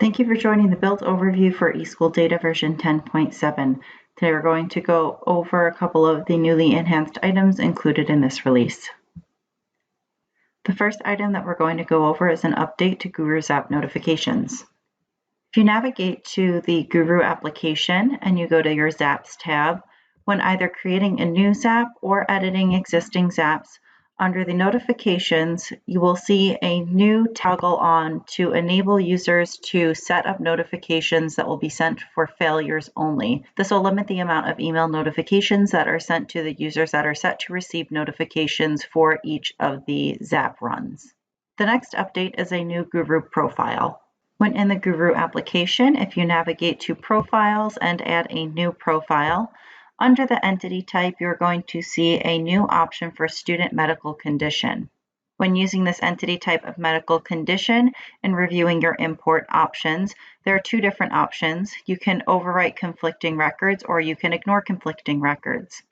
Thank you for joining the Build Overview for eSchool Data version 10.7. Today we're going to go over a couple of the newly enhanced items included in this release. The first item that we're going to go over is an update to Guru Zap notifications. If you navigate to the Guru application and you go to your Zaps tab, when either creating a new Zap or editing existing Zaps, under the notifications, you will see a new toggle on to enable users to set up notifications that will be sent for failures only. This will limit the amount of email notifications that are sent to the users that are set to receive notifications for each of the Zap runs. The next update is a new Guru profile. When in the Guru application, if you navigate to Profiles and add a new profile, under the entity type, you're going to see a new option for student medical condition. When using this entity type of medical condition and reviewing your import options, there are two different options. You can overwrite conflicting records or you can ignore conflicting records.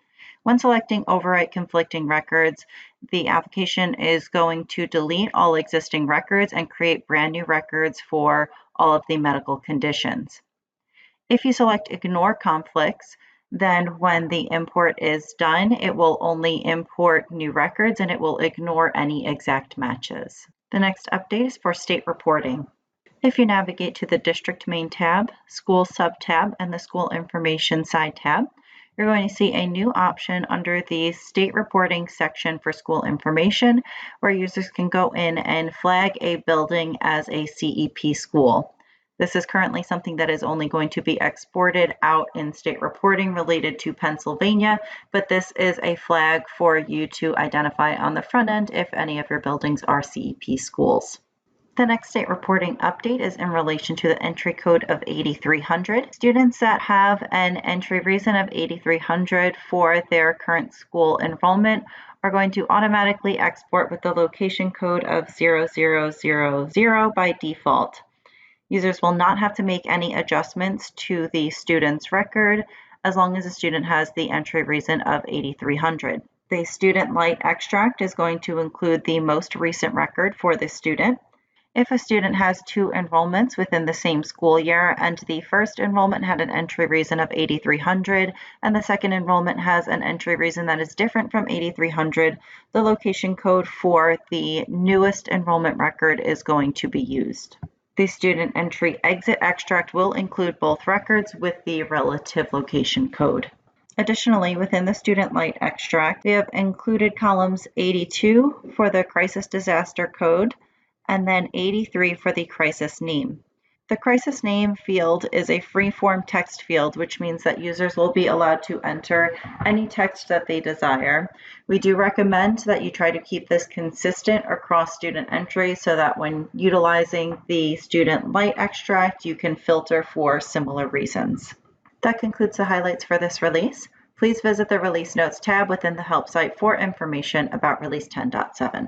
When selecting overwrite conflicting records, the application is going to delete all existing records and create brand new records for all of the medical conditions. If you select ignore conflicts, then when the import is done, it will only import new records and it will ignore any exact matches. The next update is for state reporting. If you navigate to the District Main tab, School sub-tab, and the School Information side tab, you're going to see a new option under the State Reporting section for school information, where users can go in and flag a building as a CEP school. This is currently something that is only going to be exported out in state reporting related to Pennsylvania, but this is a flag for you to identify on the front end if any of your buildings are CEP schools. The next state reporting update is in relation to the entry code of 8300. Students that have an entry reason of 8300 for their current school enrollment are going to automatically export with the location code of 0000 by default. Users will not have to make any adjustments to the student's record as long as the student has the entry reason of 8300. The student light extract is going to include the most recent record for the student. If a student has two enrollments within the same school year and the first enrollment had an entry reason of 8300 and the second enrollment has an entry reason that is different from 8300, the location code for the newest enrollment record is going to be used. The student entry exit extract will include both records with the relative location code. Additionally, within the student light extract, we have included columns 82 for the crisis disaster code and then 83 for the crisis name. The crisis name field is a free-form text field, which means that users will be allowed to enter any text that they desire. We do recommend that you try to keep this consistent across student entries so that when utilizing the student light extract, you can filter for similar reasons. That concludes the highlights for this release. Please visit the Release Notes tab within the Help site for information about Release 10.7.